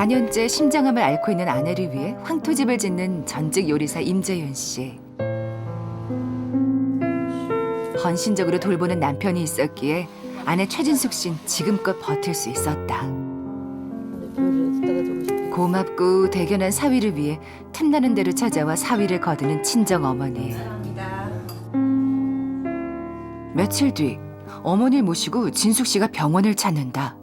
4년째 심장암을 앓고 있는 아내를 위해 황토집을 짓는 전직 요리사 임재윤 씨. 헌신적으로 돌보는 남편이 있었기에 아내 최진숙 씨는 지금껏 버틸 수 있었다. 고맙고 대견한 사위를 위해 틈나는 대로 찾아와 사위를 거두는 친정 어머니. 며칠 뒤 어머니를 모시고 진숙 씨가 병원을 찾는다.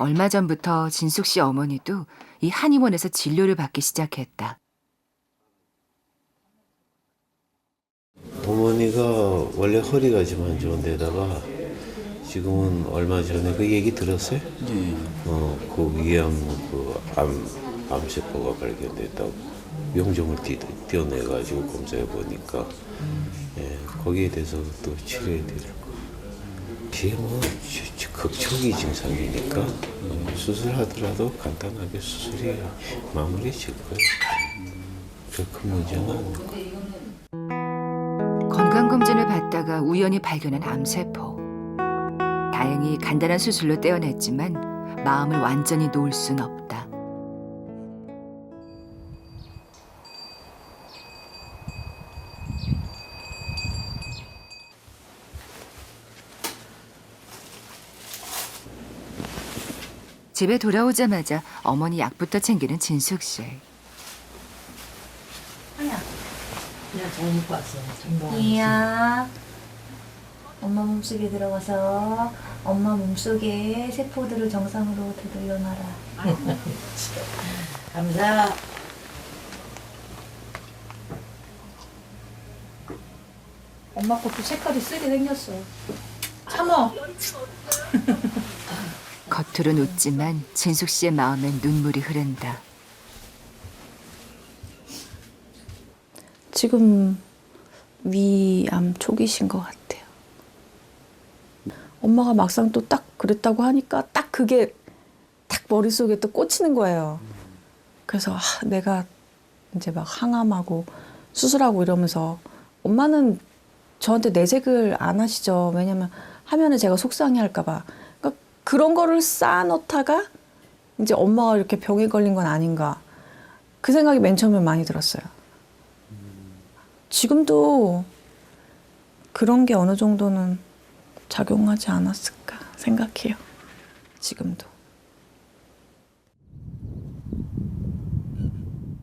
얼마 전부터 진숙 씨 어머니도 이 한의원에서 진료를 받기 시작했다. 어머니가 원래 허리가 좀 안 좋은 데다가 지금은 얼마 전에 그 얘기 들었어요? 네. 그 위암 암세포가 발견됐다고 용종을 떼어내가지고 검사해 보니까 거기에 대해서 또 치료해 드릴 거. 그게 뭐 극초기 증상이니까 수술하더라도 간단하게 수술이 마무리 질 거예요. 큰 문제는 아니고. 건강검진을 받다가 우연히 발견한 암세포. 다행히 간단한 수술로 떼어냈지만 마음을 완전히 놓을 순 없다. 집에 돌아오자마자 어머니 약부터 챙기는 진숙 씨. 아니야. 그냥 잘 먹고 왔어. 이야. 엄마 몸속에 들어가서 엄마 몸속에 세포들을 정상으로 되돌려놔라. 감사. 엄마 것도 색깔이 쓰게 생겼어. 참어. 겉으론 웃지만 진숙 씨의 마음엔 눈물이 흐른다. 지금 위암 초기신 것 같아요. 엄마가 막상 또 딱 그랬다고 하니까 딱 그게 딱 머릿속에 또 꽂히는 거예요. 그래서 내가 이제 막 항암하고 수술하고 이러면서 엄마는 저한테 내색을 안 하시죠. 왜냐면 하면은 제가 속상해할까 봐. 그러니까 그런 거를 쌓아놓다가 이제 엄마가 이렇게 병에 걸린 건 아닌가. 그 생각이 맨 처음에 많이 들었어요. 지금도 그런 게 어느 정도는 작용하지 않았을까 생각해요. 지금도.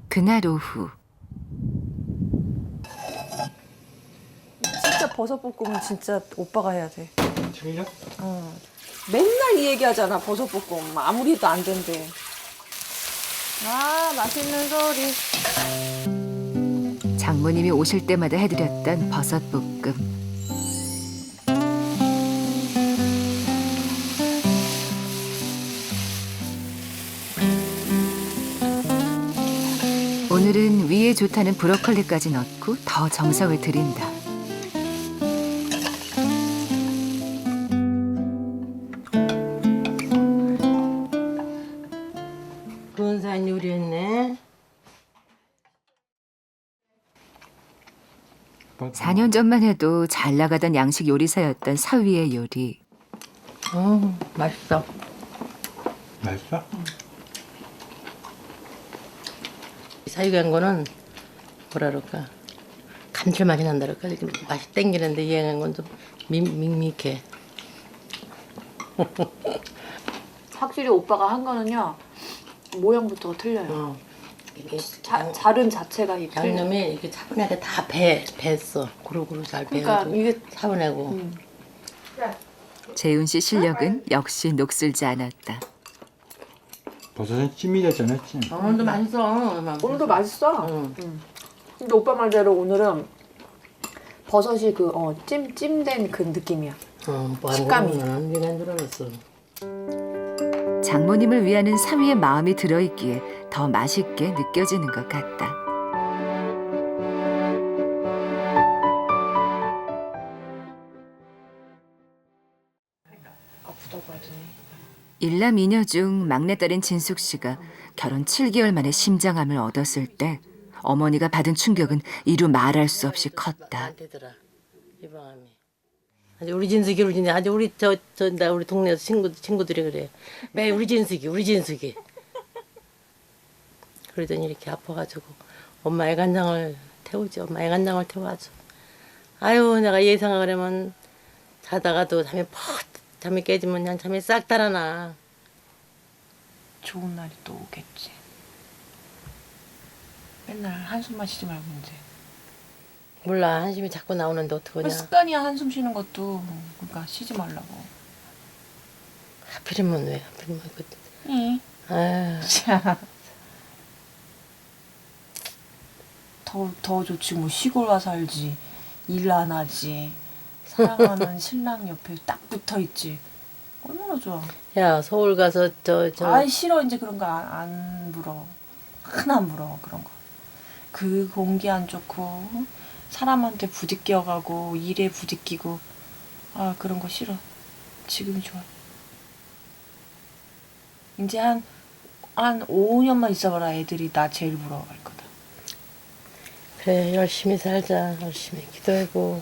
그날 오후 진짜 버섯볶음은 진짜 오빠가 해야 돼. 틀려? 맨날 이 얘기하잖아. 버섯볶음 아무리도 안 된대. 아 맛있는 소리. 장모님이 오실 때마다 해드렸던 버섯볶음. 오늘은 위에 좋다는 브로콜리까지 넣고 더 정성을 들인다. 근사한 요리했네. 4년 전만 해도 잘 나가던 양식 요리사였던 사위의 요리. 맛있어. 맛있어? 사육이 한 거는 뭐라 그럴까 감칠맛이 난다 그럴까 이렇게 맛이 땡기는데 이행한 건 좀 밍밍해. 확실히 오빠가 한 거는요 모양부터가 틀려요. 이게 자른 자체가 이 틀려. 양념이 이렇게 차분하게 다 뱄어. 고루고루 잘 그러니까 배가지고 이게 차분하고. 재훈 씨 실력은 역시 녹슬지 않았다. 버섯은 찜이 됐잖아, 찜. 오늘도 맛있어. 오늘도 맛있어. 응. 근데 오빠 말대로 오늘은 버섯이 그 찜된 그 느낌이야. 식감이. 난 네가 안 들어봤어. 장모님을 위하는 사위의 마음이 들어있기에 더 맛있게 느껴지는 것 같다. 일남 이녀 중 막내딸인 진숙 씨가 결혼 7개월 만에 심장암을 얻었을 때 어머니가 받은 충격은 이루 말할 수 없이 컸다. 안 되더라. 이방암이. 아주 우리 진숙이 아주 우리 나 우리 동네 친구들이 그래. 매 우리 진숙이. 그러더니 이렇게 아파가지고 엄마 애간장을 태우지. 엄마 애간장을 태워가지고. 아유 내가 예상을 하면 자다가도 잠이 깨지면 그냥 잠이 싹 달아나. 좋은 날이 또 오겠지. 맨날 한숨만 쉬지 말고 이제. 몰라 한심이 자꾸 나오는데 어떡하냐. 습관이야 한숨 쉬는 것도. 그러니까 쉬지 말라고. 하필이면 왜 하필이면 응. 아유. 더 좋지 뭐 시골 와 살지. 일 안 하지. 사랑하는 신랑 옆에 딱 붙어 있지. 얼마나 좋아. 야 서울 가서 아이 싫어 이제 그런 거 안 불어. 하나 안 불어 그런 거. 그 공기 안 좋고 사람한테 부딪혀가고 일에 부딪히고 아 그런 거 싫어. 지금이 좋아. 이제 한 5년만 있어봐라 애들이 나 제일 부러워할 거다. 그래 열심히 살자. 열심히 기도하고.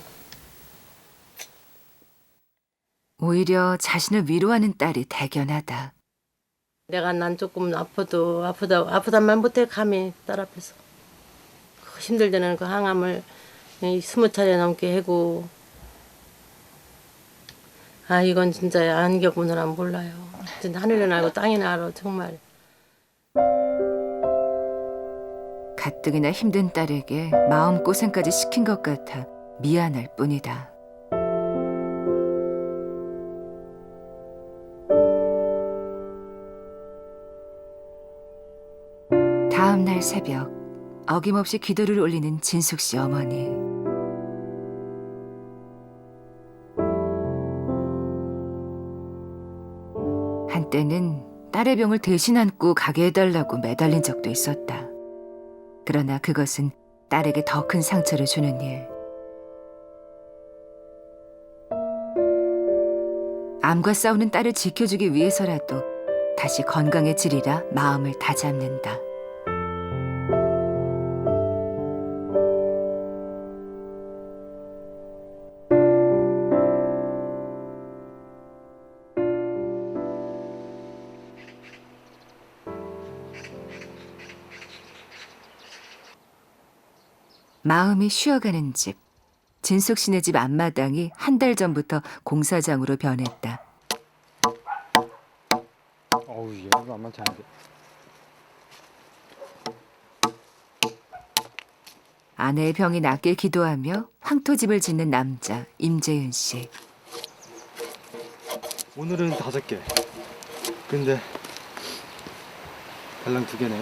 오히려 자신을 위로하는 딸이 대견하다. 난 조금 아프단 말 못해 감히 딸 앞에서. 힘들 때는 그 항암을 20차례 넘게 하고. 아 이건 진짜 안 겪은 사람 몰라요. 진짜 하늘은 알고 땅이나 알아 정말. 가뜩이나 힘든 딸에게 마음고생까지 시킨 것 같아 미안할 뿐이다. 다음 날 새벽 어김없이 기도를 올리는 진숙 씨 어머니. 한때는 딸의 병을 대신 안고 가게 해달라고 매달린 적도 있었다. 그러나 그것은 딸에게 더 큰 상처를 주는 일. 암과 싸우는 딸을 지켜주기 위해서라도 다시 건강해지리라 마음을 다잡는다. 마음이 쉬어가는 집. 진숙 씨네 집 앞마당이 한 달 전부터 공사장으로 변했다. 어우 얘가 만만치 않은데. 아내의 병이 낫길 기도하며 황토집을 짓는 남자 임재윤 씨. 오늘은 5개. 근데 달랑 2개네.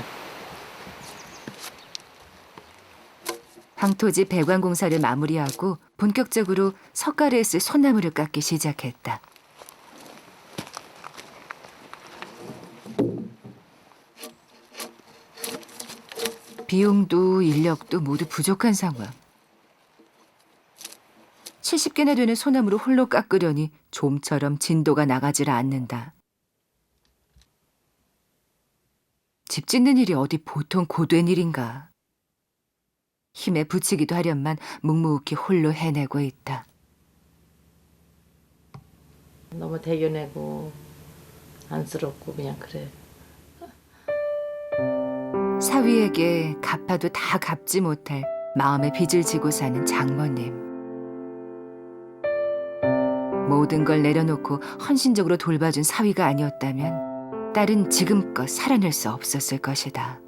황토집 배관 공사를 마무리하고 본격적으로 석가래에 쓸 소나무를 깎기 시작했다. 비용도 인력도 모두 부족한 상황. 70개나 되는 소나무를 홀로 깎으려니 좀처럼 진도가 나가질 않는다. 집 짓는 일이 어디 보통 고된 일인가. 힘에 부치기도 하련만 묵묵히 홀로 해내고 있다. 너무 대견하고 안쓰럽고 그냥 그래. 사위에게 갚아도 다 갚지 못할 마음의 빚을 지고 사는 장모님. 모든 걸 내려놓고 헌신적으로 돌봐준 사위가 아니었다면 딸은 지금껏 살아낼 수 없었을 것이다.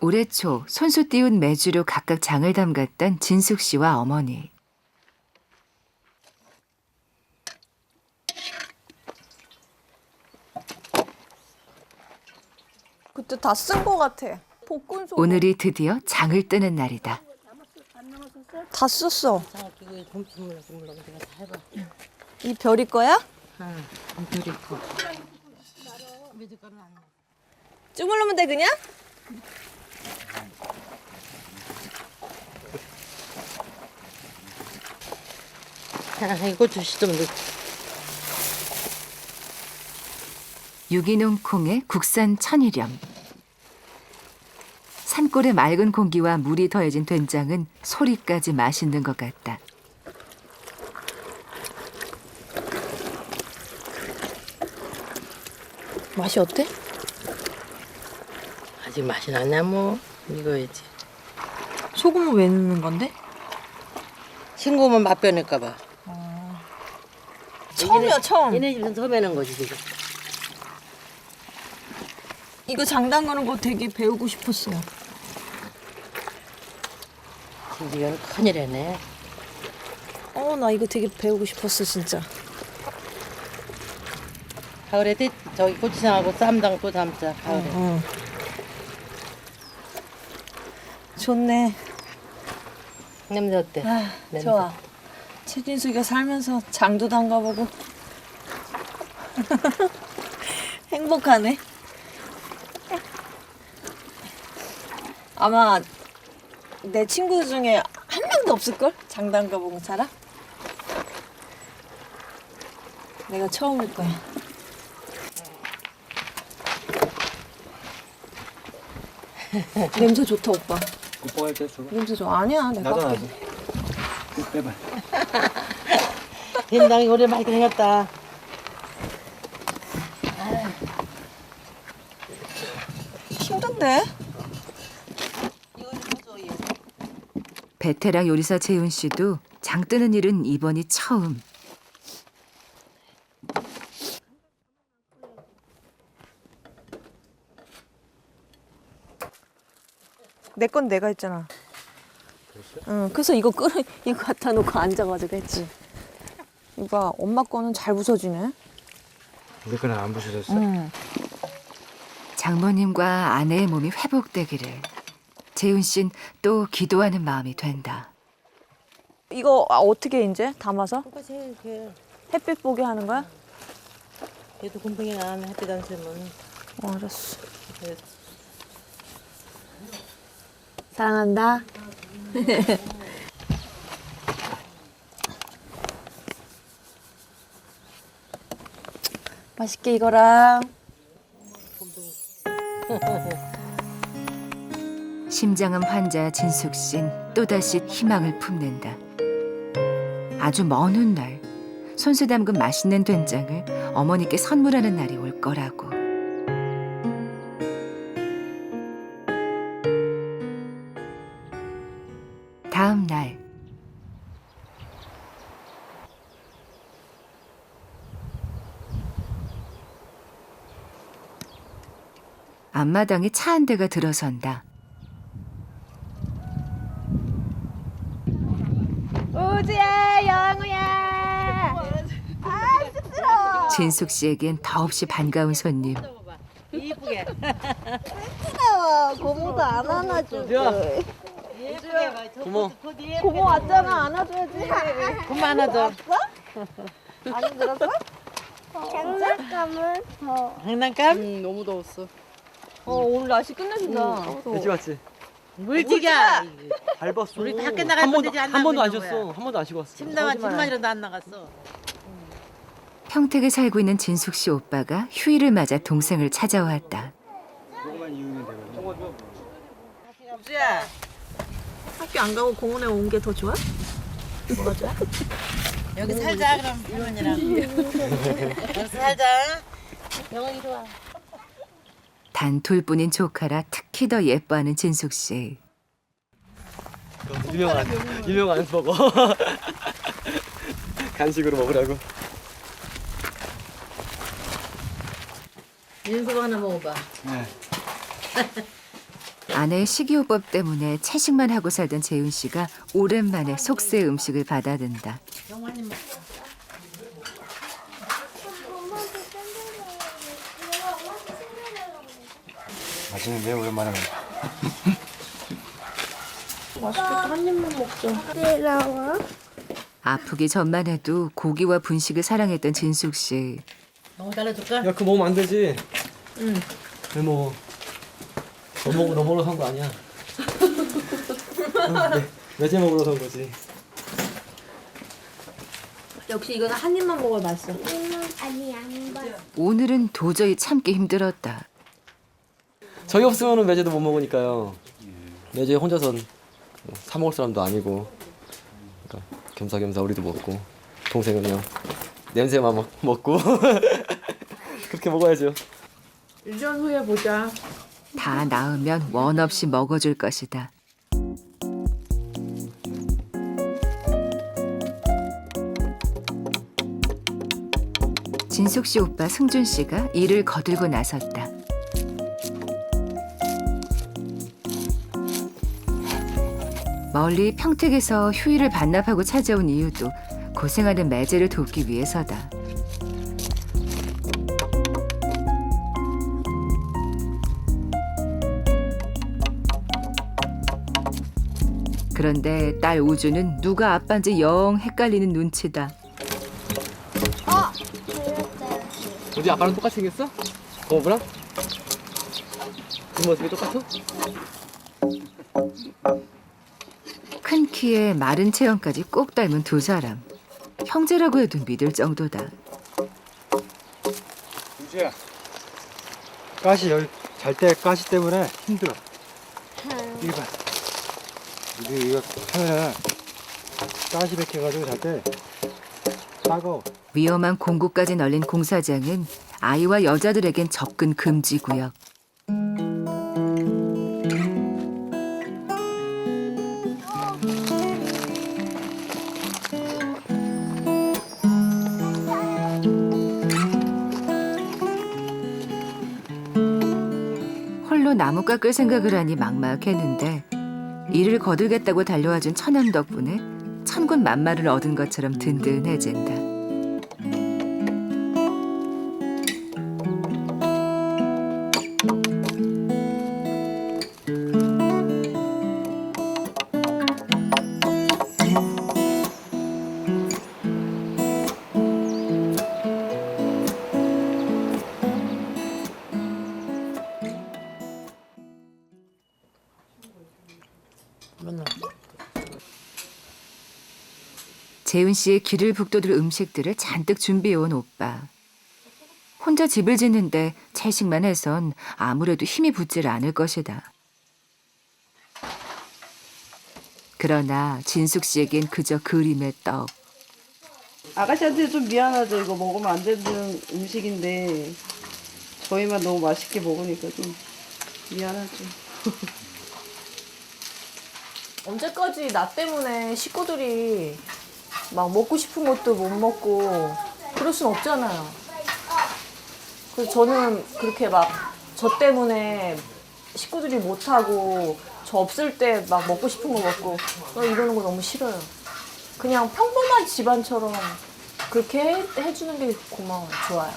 올해 초 손수 띄운 메주로 각각 장을 담갔던 진숙 씨와 어머니. 그때 다 쓴 거 같아. 복근 소 오늘이 드디어 장을 뜨는 날이다. 다 썼어. 이거 곰치물로 내가 다 해봐. 이 별이 거야? 응, 별이 있고. 주물르면 돼 그냥? 이 고추씨 좀 넣. 유기농 콩에 국산 천일염. 산골의 맑은 공기와 물이 더해진 된장은 소리까지 맛있는 것 같다. 맛이 어때? 아직 맛이 나냐 뭐 이거야지. 소금은 왜 넣는 건데? 싱거우면 맛 변할까 봐. 처음이야 처음. 얘네 집은 처음에는 거지 지금. 이거 장담 거는 거 되게 배우고 싶었어요. 이건 큰일이네. 나 이거 되게 배우고 싶었어 진짜. 가을에 저기 고추장하고 쌈 담고 담자. 가을에. 좋네. 냄새 어때? 냄새. 좋아. 최진숙이가 살면서 장도 담가보고 행복하네. 아마 내 친구 중에 한 명도 없을걸? 장 담가본 사람? 내가 처음일 거야. 냄새 좋다 오빠. 오빠가 할때 줘봐. 냄새 좋아. 아니야 내가 나도 할게. 나도. 빼봐. 된장이 오래 많이 생겼다. 힘든데? 베테랑 요리사 재훈 씨도 장 뜨는 일은 이번이 처음. 내 건 내가 했잖아. 응, 그래서 이거 갖다 놓고 앉아가지고 했지. 이봐, 엄마 거는 잘 부서지네. 우리 거는 안 부서졌어? 응. 장모님과 아내의 몸이 회복되기를. 재훈 씨는 또 기도하는 마음이 된다. 이거 어떻게 이제 담아서 똑같이 이렇게 햇빛 보게 하는 거야? 얘도 곰팡이 나면 햇빛 안 쐬면. 알았어. 사랑한다. 맛있게 익어라. 심장암 환자 진숙 씨는 또다시 희망을 품는다. 아주 먼 훗날 손수 담근 맛있는 된장을 어머니께 선물하는 날이 올 거라고. 다음 날 앞마당에 차 한 대가 들어선다. 우주야, 영우야. 진숙 씨에겐 더없이 반가운 손님. 이쁘게. 고모도 안 안아주고. 예쁘게 봐. 고모. 고모 왔잖아, 안아줘야지. 고모 하나 더. 안 힘들었어? 장난감은 장난감? 너무 더웠어. 오늘 날씨 끝내준다. 돼지 왔지? 물튀기야. 밟았어. 우리 밖에 나갈 뻔 되지 않나 한 번도 안 보이는 쉬었어. 거야. 한 번도 안 쉬고 왔어. 침만이라도 안 나갔어. 평택에 살고 있는 진숙 씨 오빠가 휴일을 맞아 동생을 찾아왔다. 조금만 이으면 되거든. 우주야. 학교 안 가고 공원에 온 게 더 좋아? 뭐가 좋아? 여기 살자 그럼 병원이랑. 여기 살자. 병원 이리 와. 단 둘뿐인 조카라 특히 더 예뻐하는 진숙 씨. 유명한 버거. 간식으로 먹으라고. 윤수가 하나 먹어봐. 네. 아내의 식이요법 때문에 채식만 하고 살던 재훈 씨가 오랜만에 속세 음식을 받아든다. 병원님 먹자. 맛있는데 오랜만에 먹어. 맛있겠다. 한 입만 먹자. 아프기 전만 해도 고기와 분식을 사랑했던 진숙 씨. 너무 잘라줄까? 야, 그거 먹으면 안 되지. 응. 왜 먹어? 너 먹으러 산 거 아니야. 매제 먹으러 산 거지. 역시 이거는 한 입만 먹어야 맛있어. 오늘은 도저히 참기 힘들었다. 저희 없으면은 매제도 못 먹으니까요. 매제 혼자선 사 먹을 사람도 아니고. 그러니까 겸사겸사 우리도 먹고 동생은 그냥 냄새만 먹고 그렇게 먹어야죠. 1년 후에 보자. 다 나으면 원 없이 먹어줄 것이다. 진숙 씨 오빠 승준 씨가 일을 거들고 나섰다. 멀리 평택에서 휴일을 반납하고 찾아온 이유도 고생하는 매제를 돕기 위해서다. 그런데 딸 우주는 누가 아빠인지 영 헷갈리는 눈치다. 우리 아빠랑 똑같이 생겼어? 거부랑? 뒷모습이 똑같아? 큰 키에 마른 체형까지 꼭 닮은 두 사람. 형제라고 해도 믿을 정도다. 우주야, 가시 여기 잘 때 가시 때문에 힘들어. 이거 봐. 이거 하면은 가시 백해가지고 잘 때 따가워. 위험한 공구까지 널린 공사장은 아이와 여자들에겐 접근 금지 구역. 홀로 나무 깎을 생각을 하니 막막했는데 일을 거들겠다고 달려와준 처남 덕분에 천군 만마를 얻은 것처럼 든든해진다. 재훈 씨의 기를 북돋을 음식들을 잔뜩 준비해온 오빠. 혼자 집을 짓는데 채식만 해선 아무래도 힘이 붙질 않을 것이다. 그러나 진숙 씨에겐 그저 그림의 떡. 아가씨한테 좀 미안하죠. 이거 먹으면 안 되는 음식인데 저희만 너무 맛있게 먹으니까 좀 미안하죠. 언제까지 나 때문에 식구들이 막 먹고 싶은 것도 못 먹고 그럴 순 없잖아요. 그래서 저는 그렇게 막 저 때문에 식구들이 못하고 저 없을 때 막 먹고 싶은 거 먹고 이러는 거 너무 싫어요. 그냥 평범한 집안처럼 그렇게 해주는 게 고마워요. 좋아요.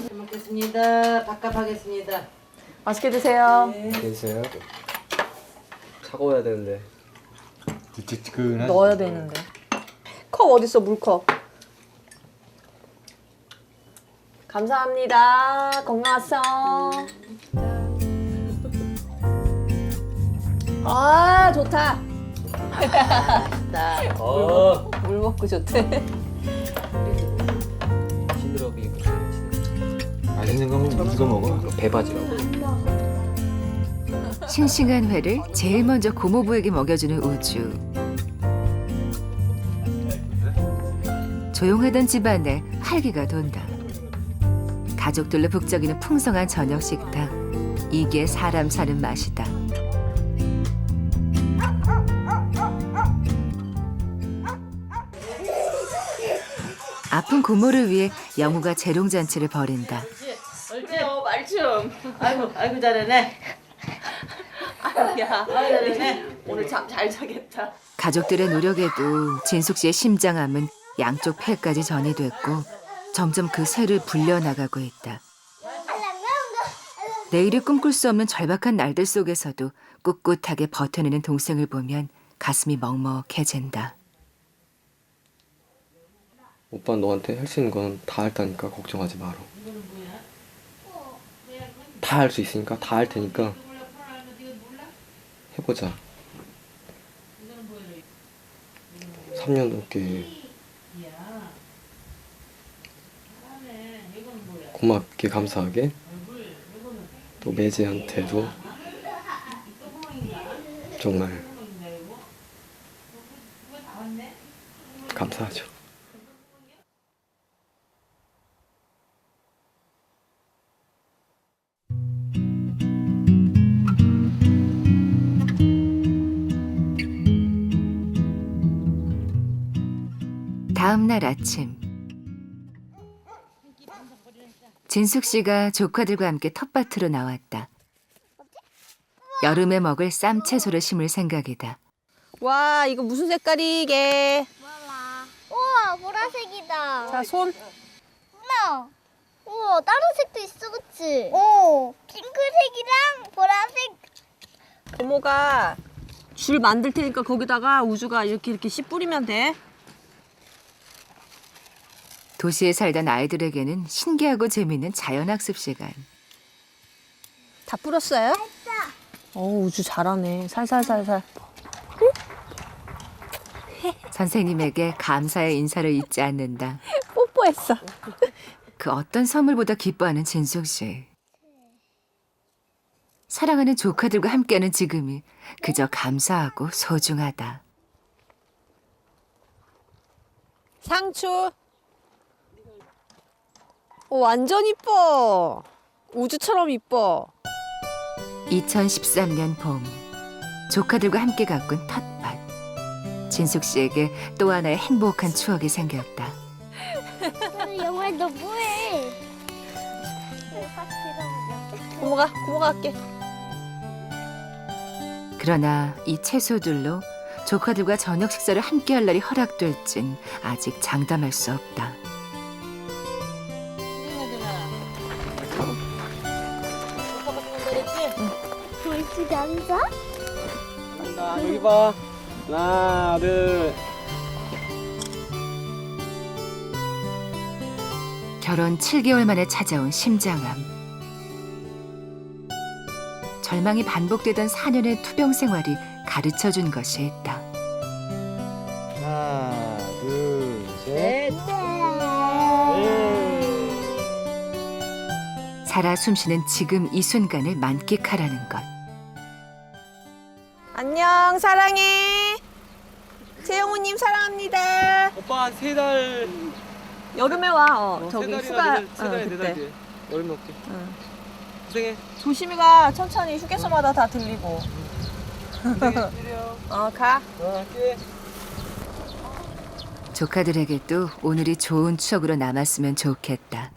잘 먹겠습니다. 밥값하겠습니다. 맛있게 드세요. 계세요? 차가워야 되는데. 찌찌끈한. 넣어야 되는데. 컵 어딨어, 물컵. 감사합니다. 건강하세요. 아, 좋다. 물 먹고 좋대. 시드럽이 맛있는 거면 우주가 먹어. 배바지라고. 싱싱한 회를 제일 먼저 고모부에게 먹여주는 우주. 조용하던 집안에 활기가 돈다. 가족들로 북적이는 풍성한 저녁 식탁. 이게 사람 사는 맛이다. 아픈 고모를 위해 영우가 재롱잔치를 벌인다. 옳지요, 말춤. 아이고 잘하네. 야, 잘하네. 오늘 잠 잘 자겠다. 가족들의 노력에도 진숙 씨의 심장암은 양쪽 폐까지 전이됐고 점점 그 새를 불려나가고 있다. 내일을 꿈꿀 수 없는 절박한 날들 속에서도 꿋꿋하게 버텨내는 동생을 보면 가슴이 먹먹해진다. 오빠 너한테 할 수 있는 건 다 할 테니까 걱정하지 마라. 다 할 수 있으니까 다 할 테니까 해보자. 3년 넘게 고맙게 감사하게 또 매제한테도 정말 감사하죠. 다음 날 아침 진숙 씨가 조카들과 함께 텃밭으로 나왔다. 여름에 먹을 쌈 채소를 심을 생각이다. 와, 이거 무슨 색깔이 이게? 몰라. 우와, 보라색이다. 자, 손. 엄마. 우와, 다른 색도 있어, 그치? 핑크색이랑 보라색. 고모가 줄 만들 테니까 거기다가 우주가 이렇게 씨 뿌리면 돼. 도시에 살던 아이들에게는 신기하고 재미있는 자연학습 시간. 다 뿌렸어요? 우주 잘하네. 살살살살. 선생님에게 감사의 인사를 잊지 않는다. 뽀뽀했어. 그 어떤 선물보다 기뻐하는 진숙 씨. 사랑하는 조카들과 함께하는 지금이 그저 감사하고 소중하다. 상추. 완전 이뻐. 우주처럼 이뻐. 2013년 봄, 조카들과 함께 가꾼 텃밭. 진숙 씨에게 또 하나의 행복한 추억이 생겼다. 영화 너 뭐해? 고모가 할게. 그러나 이 채소들로 조카들과 저녁 식사를 함께 할 날이 허락될진 아직 장담할 수 없다. 돌집에 앉아? 간다. 여기 봐. 하나, 둘. 결혼 7개월 만에 찾아온 심장암. 절망이 반복되던 4년의 투병 생활이 가르쳐준 것이 있다. 하나, 둘, 셋. 살아 숨쉬는 지금 이 순간을 만끽하라는 것. 안녕, 사랑해. 최영우님 사랑합니다. 오빠 한 3달. 여름에 와. 저기 휴가. 세 달에 네 그때. 달 뒤에. 여름 넘게. 고생해. 조심히 가. 천천히 휴게소마다 다 들리고. 가. 갈게. 조카들에게도 오늘이 좋은 추억으로 남았으면 좋겠다.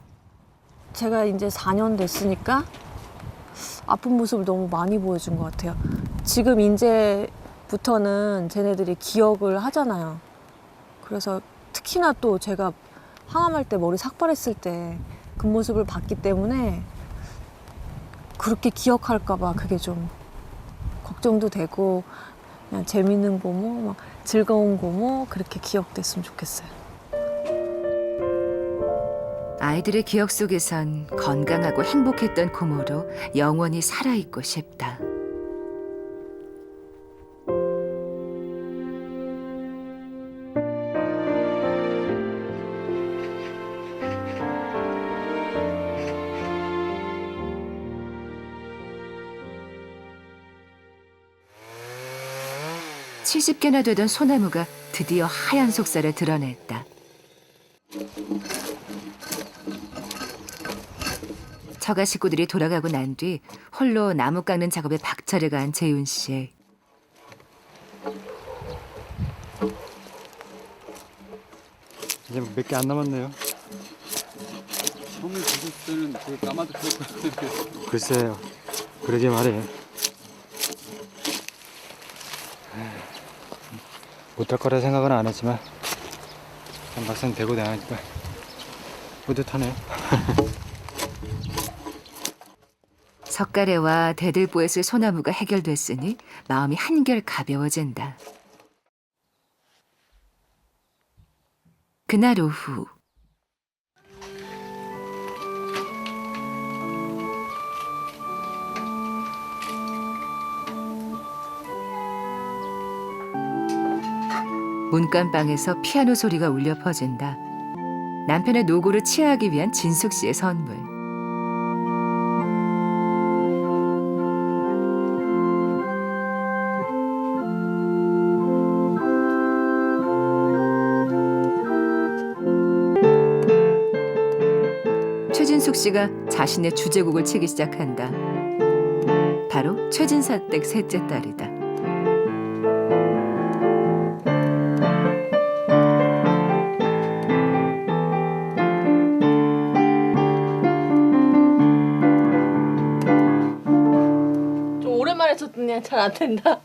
제가 이제 4년 됐으니까 아픈 모습을 너무 많이 보여준 것 같아요. 지금 이제부터는 쟤네들이 기억을 하잖아요. 그래서 특히나 또 제가 항암할 때 머리 삭발했을 때 그 모습을 봤기 때문에 그렇게 기억할까 봐 그게 좀 걱정도 되고 그냥 재밌는 고모, 막 즐거운 고모 그렇게 기억됐으면 좋겠어요. 아이들의 기억 속에선 건강하고 행복했던 고모로 영원히 살아있고 싶다. (70개나) 되던 소나무가 드디어 하얀 속살을 드러냈다. 처가 식구들이 돌아가고 난 뒤 홀로 나무 깎는 작업에 박차를 가한 재윤 씨. 이제 몇 개 안 남았네요. 처음에 보실 때는 되게 까마득할 것 같은데. 글쎄요. 그러게 말해. 못할 거라 생각은 안 했지만 막상 되고 나니까 뿌듯하네요. 석가래와 대들보에 쓸 소나무가 해결됐으니 마음이 한결 가벼워진다. 그날 오후 문간방에서 피아노 소리가 울려 퍼진다. 남편의 노고를 치하하기 위한 진숙 씨의 선물. 최진숙 씨가 자신의 주제곡을 치기 시작한다. 바로 최진사 댁 셋째 딸이다. 좀 오랜만에 쳤더니 잘 안 된다.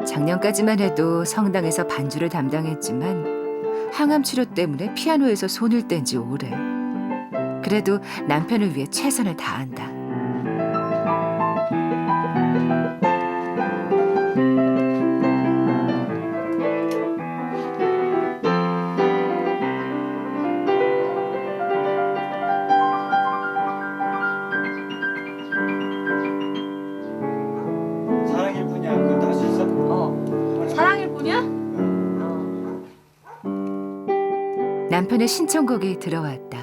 작년까지만 해도 성당에서 반주를 담당했지만 항암 치료 때문에 피아노에서 손을 뗀 지 오래. 그래도 남편을 위해 최선을 다한다. 사랑일 뿐이야. 그것도 할 수 있어? 사랑일 뿐이야? 남편의 신청곡이 들어왔다.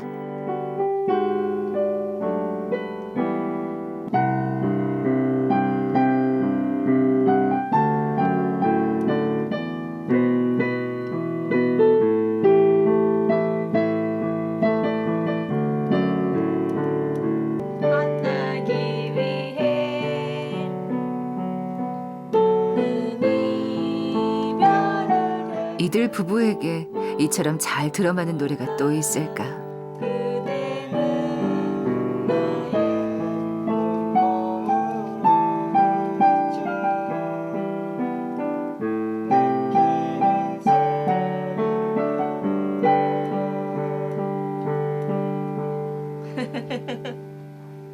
만나기 위해 이별을 해. 이들 부부에게 이처럼 잘 들어맞는 노래가 또 있을까?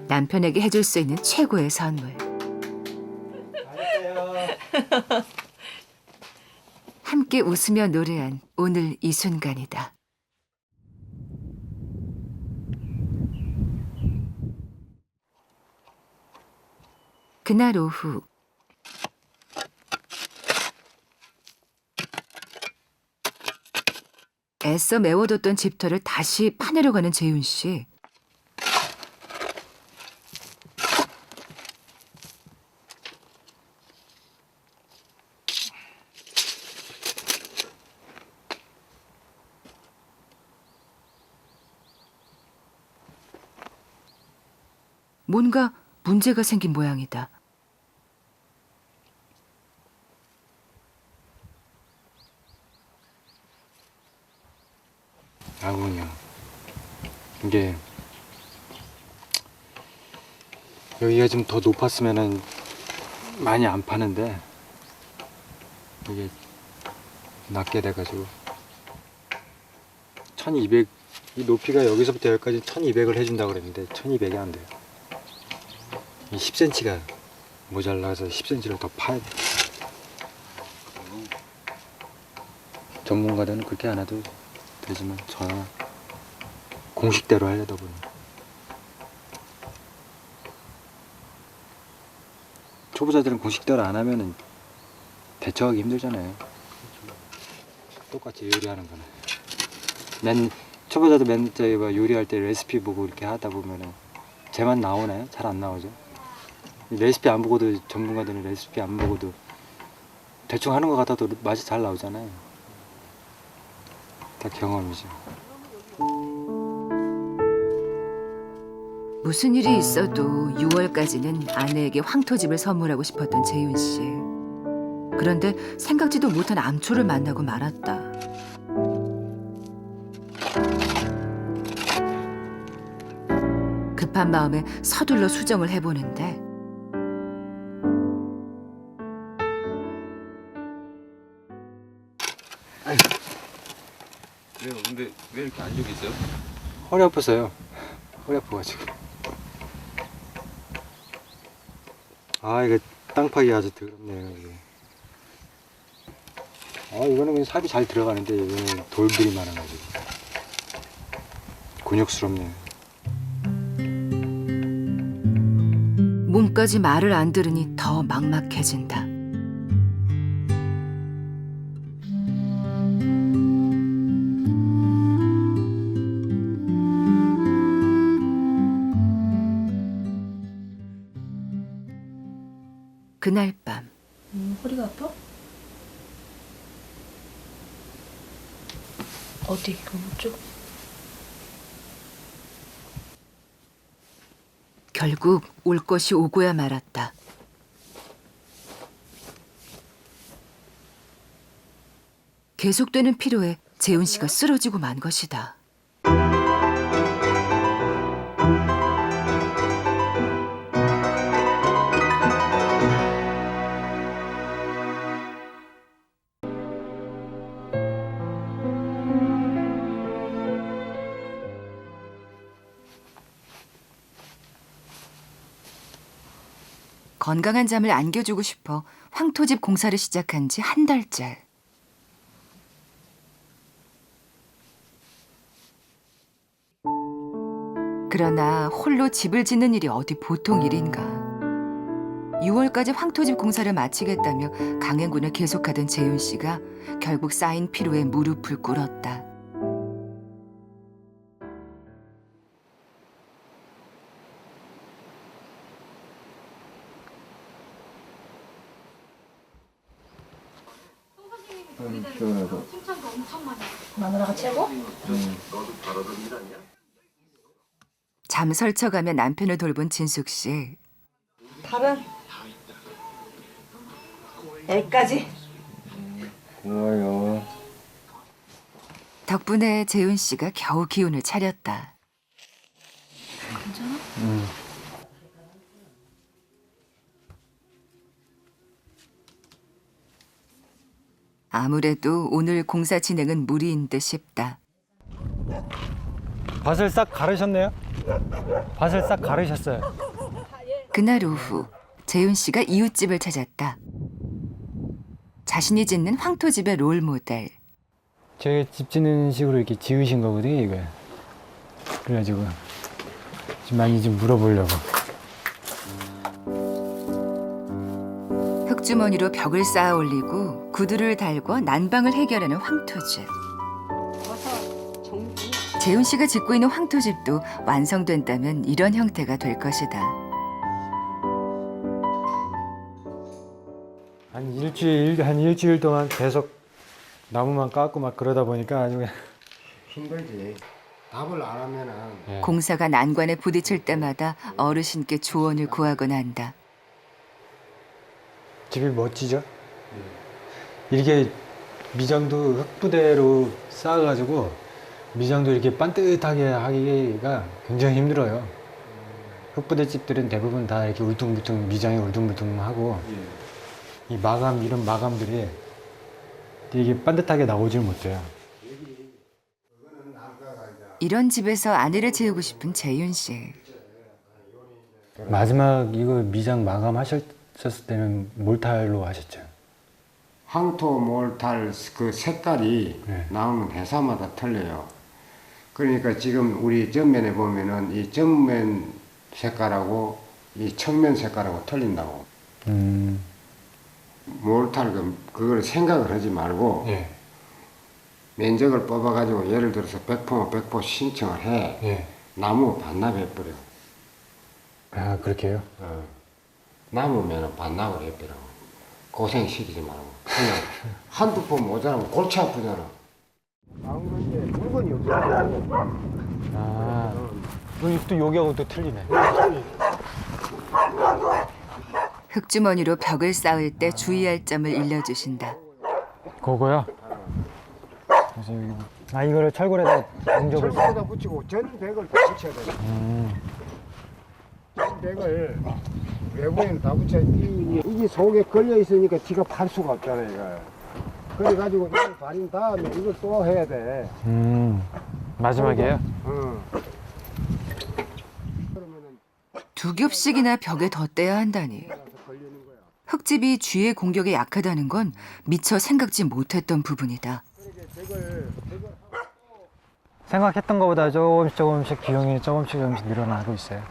남편에게 해줄 수 있는 최고의 선물. 함께 웃으며 노래한 오늘 이 순간이다. 그날 오후 애써 메워뒀던 집터를 다시 파내려 가는 재윤 씨. 뭔가 문제가 생긴 모양이다. 아군이요. 이게 여기가 좀 더 높았으면은 많이 안 파는데 이게 낮게 돼가지고 1200, 이 높이가 여기서부터 여기까지 1200을 해준다고 그랬는데 1200이 안 돼요. 이 10cm가 모자라서 10cm를 더 파야 돼. 전문가들은 그렇게 안 해도 되지만 저는 공식대로 하려다 보니 초보자들은 공식대로 안 하면은 대처하기 힘들잖아요. 똑같이 요리하는 거는 초보자도 저기 요리할 때 레시피 보고 이렇게 하다 보면은 제맛 나오나요? 잘 안 나오죠. 레시피 안 보고도 전문가들은 레시피 안 보고도 대충 하는 것 같아도 맛이 잘 나오잖아요. 다 경험이죠. 무슨 일이 있어도 6월까지는 아내에게 황토집을 선물하고 싶었던 재윤 씨. 그런데 생각지도 못한 암초를 만나고 말았다. 급한 마음에 서둘러 수정을 해보는데 왜요? 근데 왜 이렇게 안 좋게 있어요? 허리 아파서요. 허리 아파가지고. 아 이거 땅 파기 아주 더럽네요. 이거. 아 이거는 그냥 삽이 잘 들어가는데 이거는 돌들이 많아가지고 곤욕스럽네요. 몸까지 말을 안 들으니 더 막막해진다. 그날 밤 허리가 아파? 어디? 어느 쪽? 결국 올 것이 오고야 말았다. 계속되는 피로에 재훈 씨가 쓰러지고 만 것이다. 건강한 잠을 안겨주고 싶어 황토집 공사를 시작한 지 한 달째. 그러나 홀로 집을 짓는 일이 어디 보통 일인가. 6월까지 황토집 공사를 마치겠다며 강행군을 계속하던 재윤 씨가 결국 쌓인 피로에 무릎을 꿇었다. 마누라가 최고? 잠 설쳐가며 남편을 돌본 진숙 씨. 다른 애까지. 고마워요. 덕분에 재훈 씨가 겨우 기운을 차렸다. 아무래도 오늘 공사 진행은 무리인 듯 싶다. 밭을 싹 가르셨네요? 밭을 싹 가르셨어요. 그날 오후 재훈 씨가 이웃집을 찾았다. 자신이 짓는 황토집의 롤 모델. 제가 집 짓는 식으로 이렇게 지으신 거거든요, 이거. 그래가지고 좀 많이 좀 물어보려고. 흙주머니로 벽을 쌓아 올리고 구두를 달고 난방을 해결하는 황토집. 재훈 씨가 짓고 있는 황토집도 완성된다면 이런 형태가 될 것이다. 한 일주일 동안 계속 나무만 깎고 막 그러다 보니까 아주 그냥 힘들지. 답을 안 하면은 공사가 난관에 부딪힐 때마다 어르신께 조언을 구하곤 한다. 집이 멋지죠? 이렇게 미장도 흙부대로 쌓아가지고 미장도 이렇게 반듯하게 하기가 굉장히 힘들어요. 흙부대 집들은 대부분 다 이렇게 울퉁불퉁 미장이 울퉁불퉁하고 이 이런 마감들이 되게 반듯하게 나오질 못해요. 이런 집에서 아내를 재우고 싶은 재윤 씨. 마지막 이거 미장 마감하셨을 때는 몰탈로 하셨죠? 황토 몰탈 그 색깔이 나오는 회사마다 틀려요. 그러니까 지금 우리 전면에 보면은 이 전면 색깔하고 이 측면 색깔하고 틀린다고. 몰탈 그걸 생각을 하지 말고 면적을 뽑아가지고 예를 들어서 100포 100포 신청을 해. 나무 반납해버려. 아, 그렇게 해요? 남으면 반납을 해버려. 고생시키지 말고. 그냥 한두 포 모자라면 골치 아프잖아. 물건이 없어. 아, 또 여기하고 또 틀리네. 흙주머니로 벽을 쌓을 때 주의할 점을 일러주신다. 그거요? 이거를 철골에다 용접을 철골에다 붙이고 전백을 다 붙여야 돼. 전백을 외부에는 다 붙여야 돼. 이게 속에 걸려 있으니까 지가 팔 수가 없잖아, 이거. 그래가지고 이걸 바른 다음에 이걸 또 해야 돼. 마지막이에요? 두 겹씩이나 벽에 덧대야 한다니. 흙집이 쥐의 공격에 약하다는 건 미처 생각지 못했던 부분이다. 생각했던 것보다 조금씩 비용이 조금씩 늘어나고 있어요.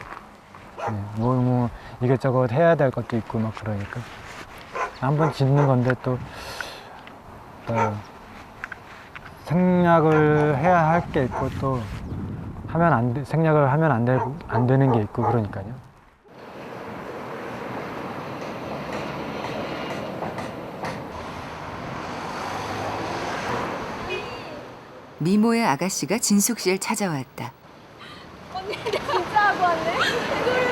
뭐 이것저것 해야 될 것도 있고 막 그러니까 한번 짓는 건데 또 생략을 해야 할 게 있고 또 생략을 하면 안 되는 게 있고 그러니까요. 미모의 아가씨가 진숙 씨를 찾아왔다. 언니 진짜 하고 왔네? 이거를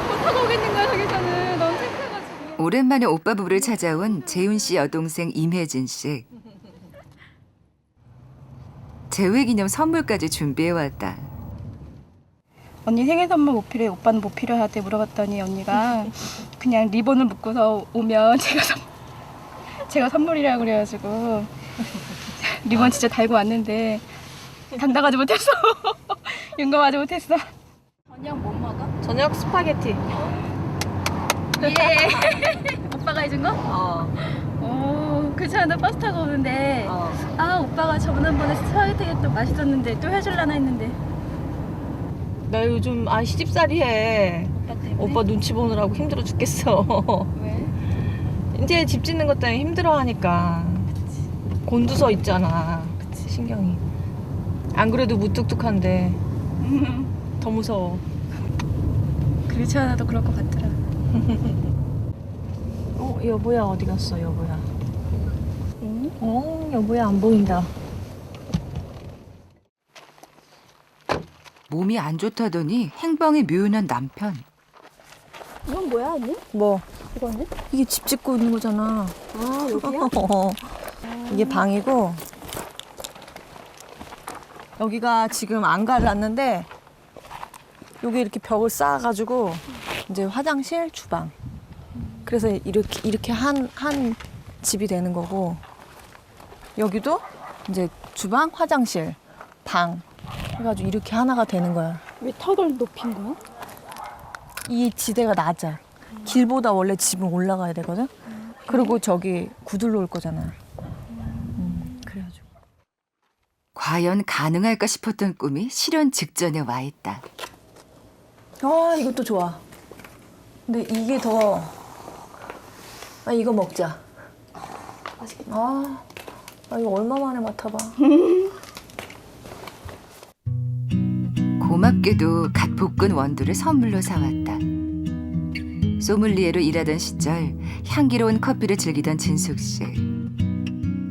못하고 오겠는 거야 저기서는. 너무 창피해가지고. 오랜만에 오빠 부부를 찾아온 재훈 씨 여동생 임혜진 씨. 재회기념 선물까지 준비해왔다. 언니 생일 선물 뭐 필요해? 오빠는 뭐 필요하대 물어봤더니 언니가 그냥 리본을 묶고서 오면 제가 선물이라고 그래가지고 리본 진짜 달고 왔는데 당당하지 못했어. 용감하지 못했어. 저녁 뭐 먹어? 저녁 스파게티. 예. 오빠가 해준 거? 오, 그렇잖아. 나 버스 타고 오는데 아 오빠가 저번에 스파게티 또 맛있었는데 또 해줄라나 했는데. 나 요즘 시집살이 해. 오빠 눈치 보느라고 힘들어 죽겠어. 왜? 이제 집 짓는 것 때문에 힘들어하니까. 곤두서 있잖아. 신경이. 안 그래도 무뚝뚝한데 더 무서워. 그렇지 않아도 그럴 것 같더라. 여보야 어디 갔어 여보야? 여보야 안 보인다. 몸이 안 좋다더니 행방이 묘연한 남편. 이건 뭐야 언니? 뭐? 이거는? 이게 집 짓고 있는 거잖아. 아 여기야? 이게 방이고 여기가 지금 안가를 놨는데 여기 이렇게 벽을 쌓아가지고 이제 화장실, 주방. 그래서 이렇게 한 집이 되는 거고 여기도 이제 주방, 화장실, 방 해가지고 이렇게 하나가 되는 거야. 왜 턱을 높인 거야? 이 지대가 낮아. 길보다 원래 집은 올라가야 되거든. 그리고 저기 구들로 올 거잖아. 그래가지고. 과연 가능할까 싶었던 꿈이 실현 직전에 와 있다. 이것도 좋아. 근데 이게 더. 이거 먹자. 맛있겠다. 이거 얼마만에 맡아봐. 고맙게도 갓 볶은 원두를 선물로 사왔다. 소믈리에로 일하던 시절 향기로운 커피를 즐기던 진숙 씨.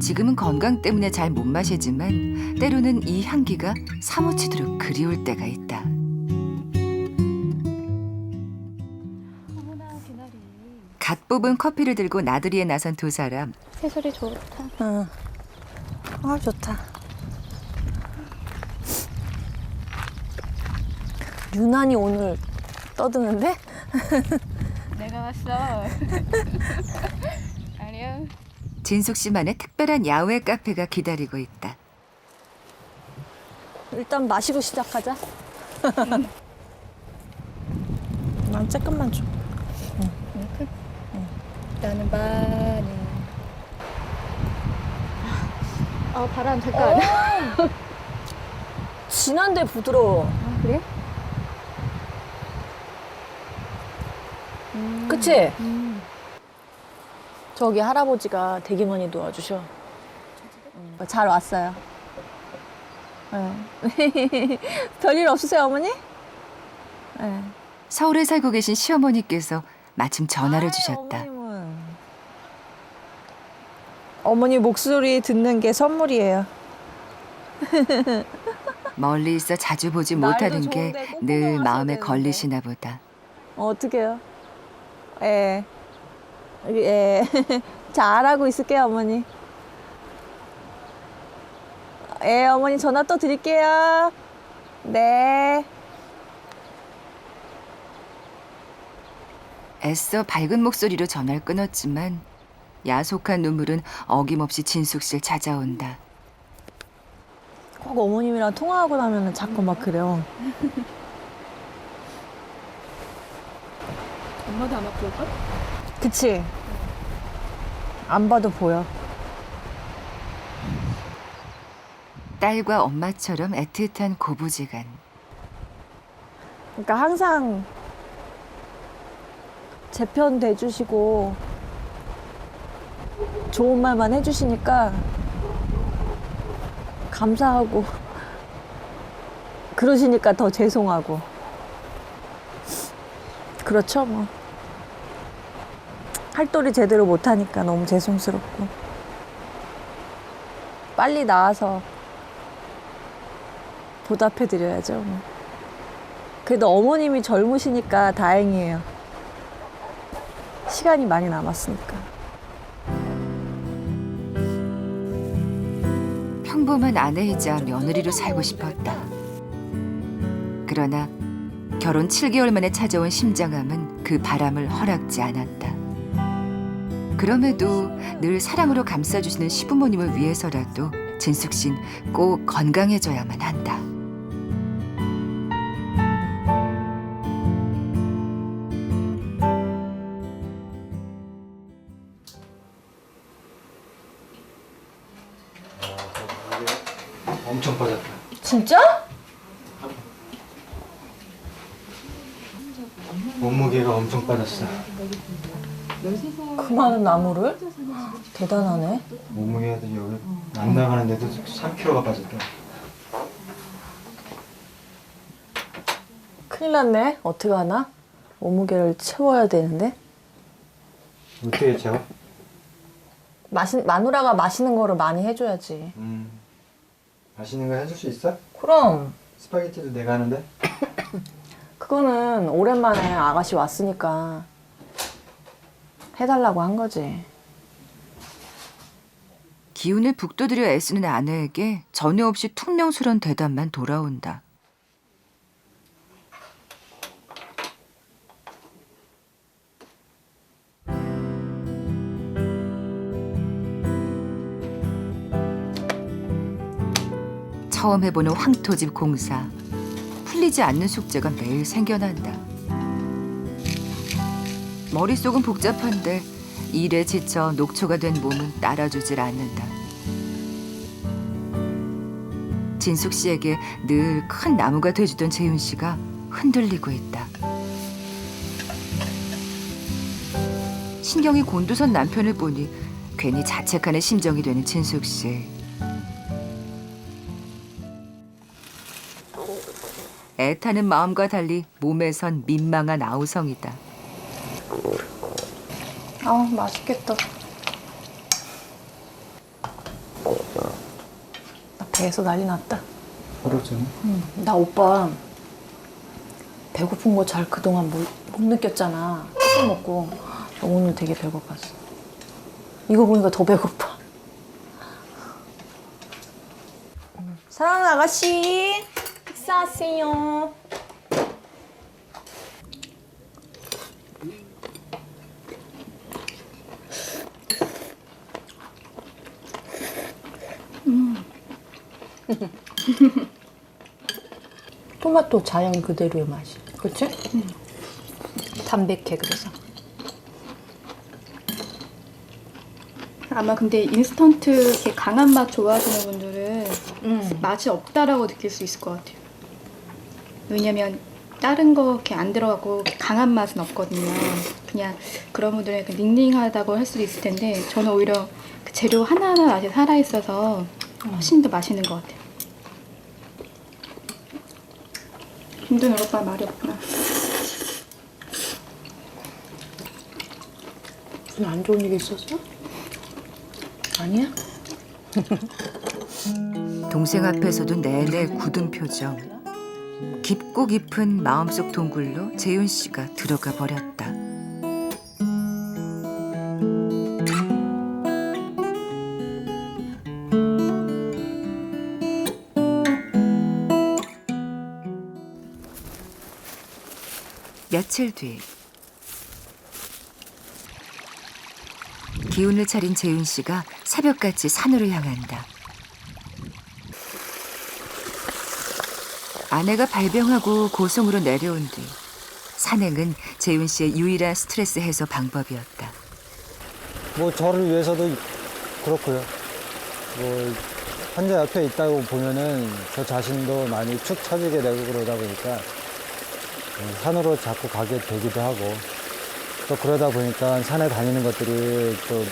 지금은 건강 때문에 잘 못 마시지만 때로는 이 향기가 사무치도록 그리울 때가 있다. 갓 뽑은 커피를 들고 나들이에 나선 두 사람. 새소리 좋다. 응. 좋다. 유난히 오늘 떠드는데? 내가 왔어. 아니야. 진숙 씨만의 특별한 야외 카페가 기다리고 있다. 일단 마시고 시작하자. 난 조금만 줘. 나는 많이. 바람 잠깐. 진한데 부드러워. 그래? 그치? 저기 할아버지가 되게 많이 도와주셔. 잘 왔어요. 별일 없으세요, 어머니? 네. 서울에 살고 계신 시어머니께서 마침 전화를 주셨다. 어머니 목소리 듣는 게 선물이에요. 멀리 있어 자주 보지 못하는 게 늘 마음에 걸리시나 보다. 어떡해요? 예. 잘하고 있을게요, 어머니. 어머니 전화 또 드릴게요. 네. 애써 밝은 목소리로 전화를 끊었지만 야속한 눈물은 어김없이 진숙 씨를 찾아온다. 꼭 어머님이랑 통화하고 나면 자꾸 막 그래요. 엄마도 아마 그럴걸? 그치? 안 봐도 보여. 딸과 엄마처럼 애틋한 고부지간. 그러니까 항상 제 편 돼주시고 좋은 말만 해주시니까 감사하고 그러시니까 더 죄송하고 그렇죠 뭐. 할도리 제대로 못하니까 너무 죄송스럽고 빨리 나와서 보답해드려야죠 뭐. 그래도 어머님이 젊으시니까 다행이에요. 시간이 많이 남았으니까. 평범한 아내이자 며느리로 살고 싶었다. 그러나 결혼 7개월 만에 찾아온 심장암은 그 바람을 허락지 않았다. 그럼에도 늘 사랑으로 감싸주시는 시부모님을 위해서라도 진숙 씨는 꼭 건강해져야만 한다. 엄청 빠졌다. 진짜? 몸무게가 엄청 빠졌어. 그 많은 나무를? 대단하네. 몸무게가 여기 안 나가는데도 3kg가 빠졌다. 큰일 났네. 어떻게 하나? 몸무게를 채워야 되는데. 어떻게 채워? 마누라가 맛있는 거를 많이 해줘야지. 맛있는 거 해줄 수 있어? 그럼. 스파게티도 내가 하는데? 그거는 오랜만에 아가씨 왔으니까 해달라고 한 거지. 기운을 북돋으려 애쓰는 아내에게 전혀 없이 퉁명스러운 대답만 돌아온다. 처음 해보는 황토집 공사. 풀리지 않는 숙제가 매일 생겨난다. 머릿속은 복잡한데 일에 지쳐 녹초가 된 몸은 따라주질 않는다. 진숙 씨에게 늘 큰 나무가 돼주던 재윤 씨가 흔들리고 있다. 신경이 곤두선 남편을 보니 괜히 자책하는 심정이 되는 진숙 씨. 애타는 마음과 달리 몸에선 민망한 아우성이다. 아우 맛있겠다. 나 배에서 난리 났다. 그렇죠. 나 오빠 배고픈 거 잘 그동안 못 느꼈잖아. 술 먹고. 오늘 되게 배고팠어. 이거 보니까 더 배고파. 사랑하는 아가씨, 식사하세요. 토마토 자연 그대로의 맛이. 그치? 담백해, 그래서. 아마 근데 인스턴트 이렇게 강한 맛 좋아하시는 분들은 맛이 없다라고 느낄 수 있을 것 같아요. 왜냐면 다른 거 이렇게 안 들어가고 강한 맛은 없거든요. 그냥 그런 분들은 약간 닝닝하다고 할 수도 있을 텐데 저는 오히려 그 재료 하나하나 맛이 살아있어서 훨씬 더 맛있는 것 같아요. 힘든 우리 오빠 말이 없구나. 무슨 안 좋은 일이 있었어? 아니야? 동생 앞에서도 내내 굳은 표정. 깊고 깊은 마음속 동굴로 재윤 씨가 들어가 버렸다. 며칠 뒤 기운을 차린 재윤 씨가 새벽같이 산으로 향한다. 아내가 발병하고 고성으로 내려온 뒤 산행은 재윤 씨의 유일한 스트레스 해소 방법이었다. 뭐 저를 위해서도 그렇고요. 뭐 환자 옆에 있다고 보면은 저 자신도 많이 축 처지게 되고 그러다 보니까 산으로 자꾸 가게 되기도 하고 또 그러다 보니까 산에 다니는 것들이 또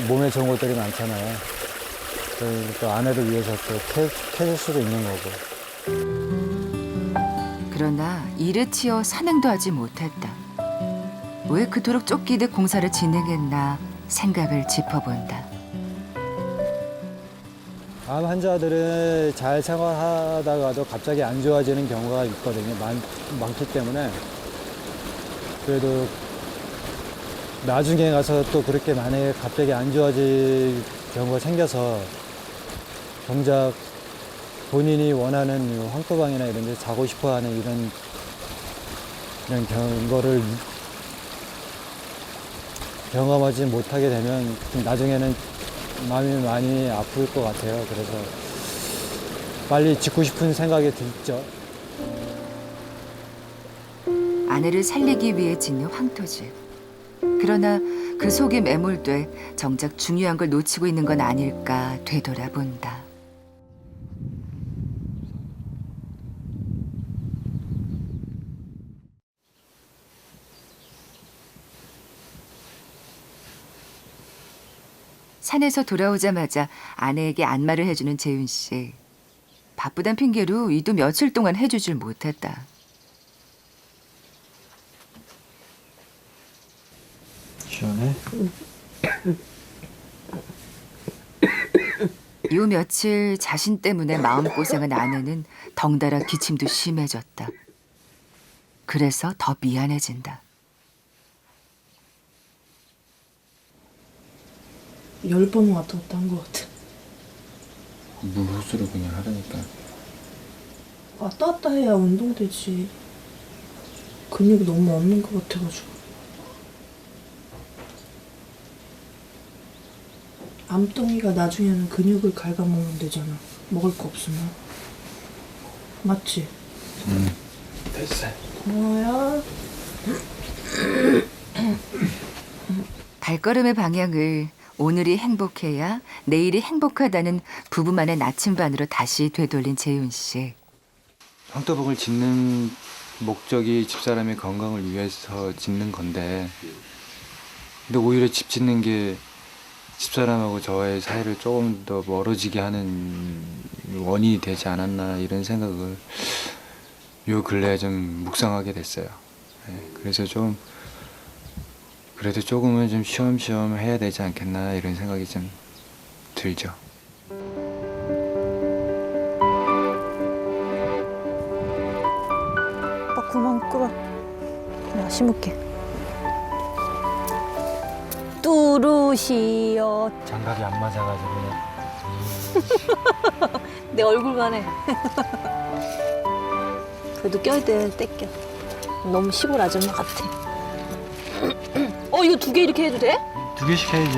몸에 좋은 것들이 많잖아요. 또 아내를 위해서 또 캐줄 수도 있는 거고. 그러나 일에 치여 산행도 하지 못했다. 왜 그토록 쫓기듯 공사를 진행했나 생각을 짚어본다. 암 환자들은 잘 생활하다가도 갑자기 안 좋아지는 경우가 있거든요. 많기 때문에. 그래도 나중에 가서 또 그렇게 만약에 갑자기 안 좋아질 경우가 생겨서 정작 본인이 원하는 황토방이나 이런 데 자고 싶어 하는 이런 경거를 경험하지 못하게 되면 나중에는 마음이 많이 아플 것 같아요. 그래서 빨리 짓고 싶은 생각이 들죠. 아내를 살리기 위해 짓는 황토집. 그러나 그 속에 매몰돼 정작 중요한 걸 놓치고 있는 건 아닐까 되돌아본다. 산에서 돌아오자마자 아내에게 안마를 해주는 재윤 씨. 바쁘단 핑계로 이도 며칠 동안 해주질 못했다. 시원해? 요 며칠 자신 때문에 마음고생한 아내는 덩달아 기침도 심해졌다. 그래서 더 미안해진다. 열 번은 왔다 갔다 한 것 같아. 무호수로 그냥 하라니까. 왔다 갔다 해야 운동되지. 근육이 너무 없는 것 같아가지고. 암덩이가 나중에는 근육을 갉아먹으면 되잖아. 먹을 거 없으면. 맞지? 됐어. 고마워요. 발걸음의 방향을 오늘이 행복해야 내일이 행복하다는 부부만의 나침반으로 다시 되돌린 재윤 씨. 황토봉을 짓는 목적이 집사람의 건강을 위해서 짓는 건데, 근데 오히려 집 짓는 게 집사람하고 저의 사이를 조금 더 멀어지게 하는 원인이 되지 않았나 이런 생각을 요 근래에 좀 묵상하게 됐어요. 그래서 좀 그래도 조금은 좀 쉬엄쉬엄 해야 되지 않겠나 이런 생각이 좀 들죠. 딱 구멍 뚫어. 내가 심을게. 뚜루시여. 장갑이 안 맞아가지고 그냥. 내 얼굴만 해. 그래도 껴야 돼, 떼껴. 너무 시골 아줌마 같아. 이거 2개 이렇게 해도 돼? 2개씩 해야지.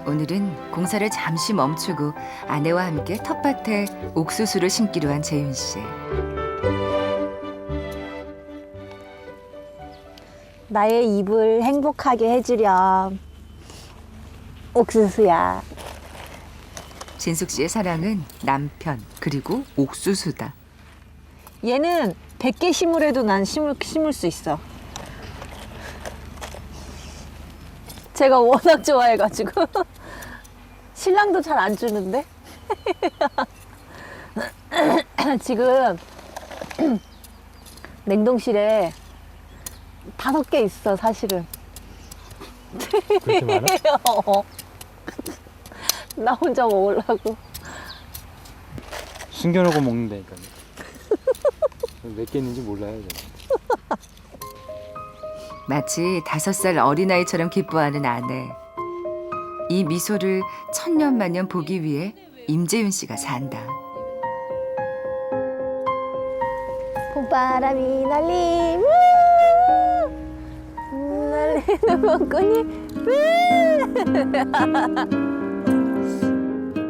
오늘은 공사를 잠시 멈추고 아내와 함께 텃밭에 옥수수를 심기로 한 재윤 씨. 나의 입을 행복하게 해주렴. 옥수수야. 진숙 씨의 사랑은 남편 그리고 옥수수다. 얘는 100개 심으래도 난 심을 수 있어. 제가 워낙 좋아해가지고 신랑도 잘 안 주는데 지금 냉동실에 5개 있어 사실은. 그렇게 많아? 나 혼자 먹으려고. 숨겨놓고 먹는다니까요. 몇 개 있는지 몰라요. 저는. 마치 5살 어린아이처럼 기뻐하는 아내. 이 미소를 천년만년 보기 위해 임재윤 씨가 산다. 봄바람이 날림 날리는 벚꽃이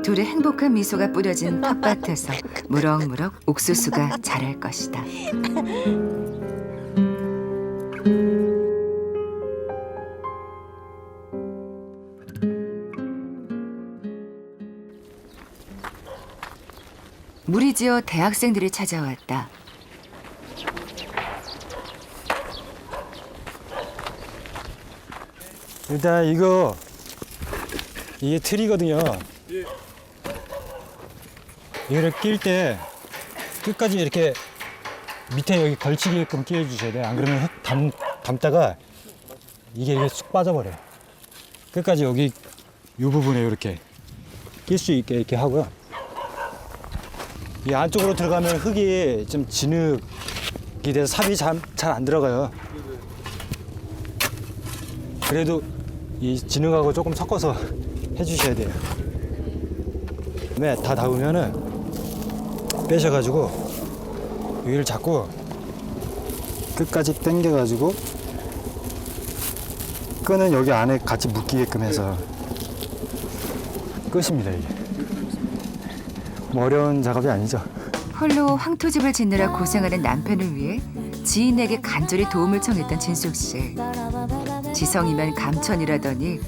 둘의 행복한 미소가 뿌려진 텃밭에서 무럭무럭 옥수수가 자랄 것이다. 무리지어 대학생들이 찾아왔다. 일단 이게 틀이거든요. 이거를 낄 때 끝까지 이렇게 밑에 여기 걸치게끔 끼워주셔야 돼요. 안 그러면 흙 담다가 이게 쑥 빠져버려요. 끝까지 여기 이 부분에 이렇게 낄 수 있게 이렇게 하고요. 이 안쪽으로 들어가면 흙이 좀 진흙이 돼서 삽이 잘 안 들어가요. 그래도 이 진흙하고 조금 섞어서 해주셔야 돼요. 네, 다 닿으면은 빼셔가지고 여기를 잡고 끝까지 당겨가지고 끈은 여기 안에 같이 묶이게끔 해서 끝입니다. 이게 뭐 어려운 작업이 아니죠. 홀로 황토집을 짓느라 고생하는 남편을 위해 지인에게 간절히 도움을 청했던 진숙 씨. 지성이면 감천이라더니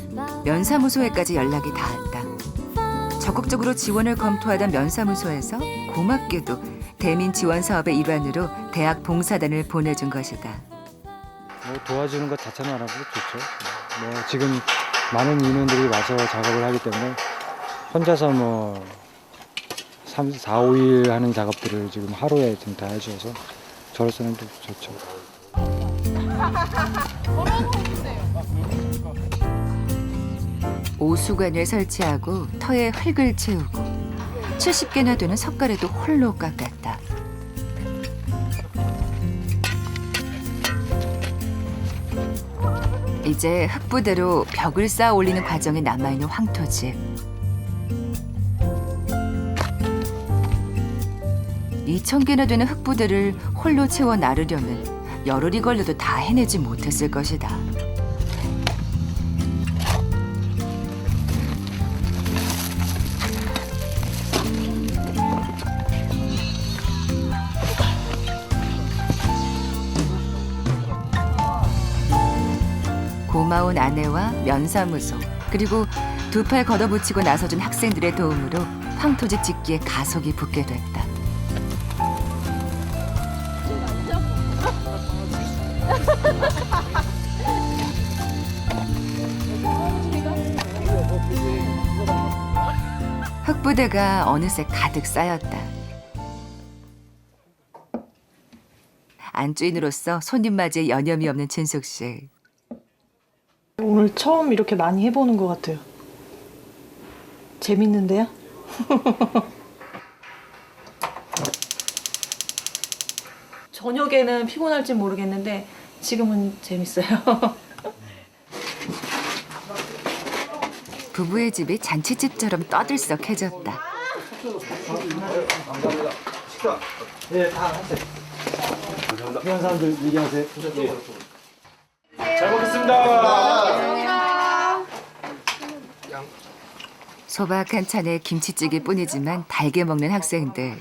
면사무소에까지 연락이 닿았다. 적극적으로 지원을 검토하던 면사무소에서 고맙게도 대민 지원 사업의 일환으로 대학 봉사단을 보내준 것이다. 뭐 도와주는 것 자체만으로도 좋죠. 뭐 지금 많은 인원들이 와서 작업을 하기 때문에 혼자서 뭐 3, 4, 5일 하는 작업들을 지금 하루에 지금 다 해주셔서 저로서는 좀 좋죠. 오수관을 설치하고 터에 흙을 채우고 70개나 되는 석가래도 홀로 깎았다. 이제 흙부대로 벽을 쌓아 올리는 과정에 남아있는 황토집. 2,000개나 되는 흙부대를 홀로 채워 나르려면 열흘이 걸려도 다 해내지 못했을 것이다. 고마운 아내와 면사무소 그리고 두 팔 걷어붙이고 나서준 학생들의 도움으로 황토집 짓기에 가속이 붙게 됐다. 흙부대가 어느새 가득 쌓였다. 안주인으로서 손님 맞이에 여념이 없는 진숙 씨. 오늘 처음 이렇게 많이 해보는 것 같아요. 재밌는데요? 저녁에는 피곤할지 모르겠는데 지금은 재밌어요. 부부의 집이 잔치집처럼 떠들썩해졌다. 네, 다 하세요. 필요한 사람들 얘기하세요. 잘 먹겠습니다. 소박한 찬에 김치찌개 뿐이지만 달게 먹는 학생들.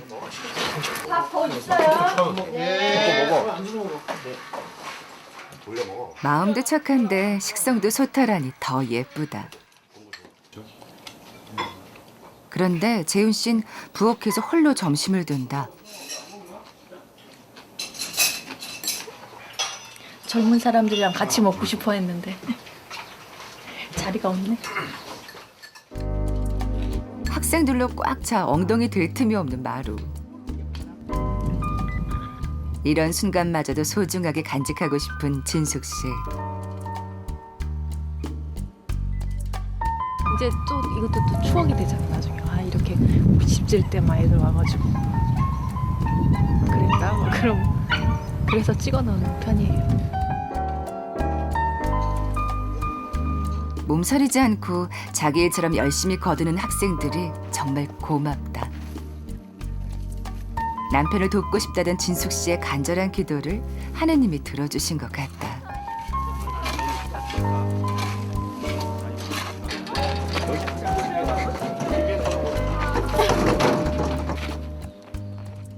먹어. 마음도 착한데 식성도 소탈하니 더 예쁘다. 그런데 재훈 씨는 부엌에서 홀로 점심을 든다. 젊은 사람들이랑 같이 먹고 싶어 했는데 자리가 없네. 학생들로 꽉 차 엉덩이 들 틈이 없는 마루. 이런 순간마저도 소중하게 간직하고 싶은 진숙 씨. 이제 또 이것도 또 추억이 되잖아 나중에. 아 이렇게 집 질 때 막 애들 와가지고 그랬다. 막 그럼 그래서 찍어 넣는 편이에요. 몸서리지 않고 자기 일처럼 열심히 거두는 학생들이 정말 고맙다. 남편을 돕고 싶다던 진숙 씨의 간절한 기도를 하느님이 들어주신 것 같다.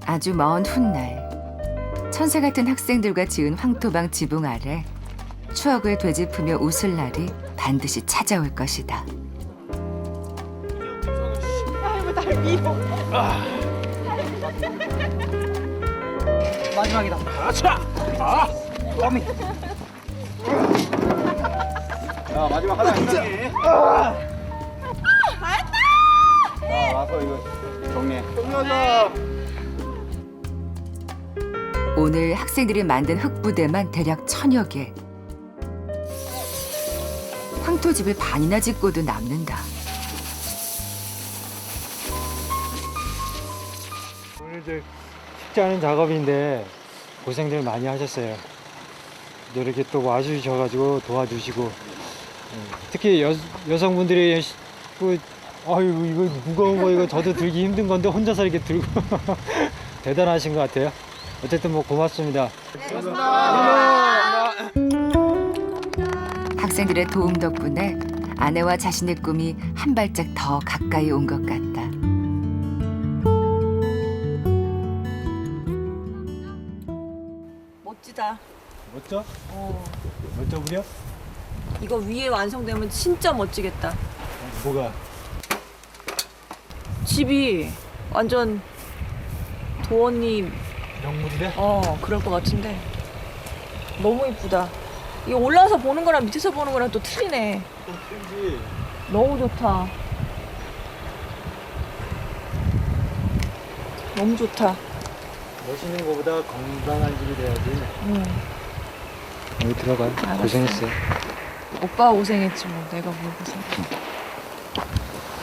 아주 먼 훗날 천사 같은 학생들과 지은 황토방 지붕 아래 추억을 되짚으며 웃을 날이 반드시 찾아올 것이다. 마지막이다. 아차! 아! 어미. 자, 마지막 하나 힘내게. 자, 와서 이거 정리해. 정리하자. 오늘 학생들이 만든 흙부대만 대략 1000여 개. 황토집을 반이나 짓고도 남는다. 오늘 쉽지 않은 작업인데 고생들 많이 하셨어요. 이렇게 또 와주셔가지고 도와주시고 특히 여성분들이 아유 이거 무거운 거 이거 저도 들기 힘든 건데 혼자서 이렇게 들고 대단하신 것 같아요. 어쨌든 뭐 고맙습니다. 학생들의 도움 덕분에 아내와 자신의 꿈이 한 발짝 더 가까이 온 것 같다. 멋지다. 멋져? 멋져 부려? 이거 위에 완성되면 진짜 멋지겠다. 뭐가? 집이 완전 도원님 명물이래? 그럴 것 같은데 너무 이쁘다. 이거 올라와서 보는 거랑 밑에서 보는 거랑 또 틀리네. 틀리지. 너무 좋다. 너무 좋다. 멋있는 거보다 건강한 집이 돼야지. 여기 들어가요. 알았어. 고생했어요. 오빠가 고생했지 뭐 내가 뭘 고생해.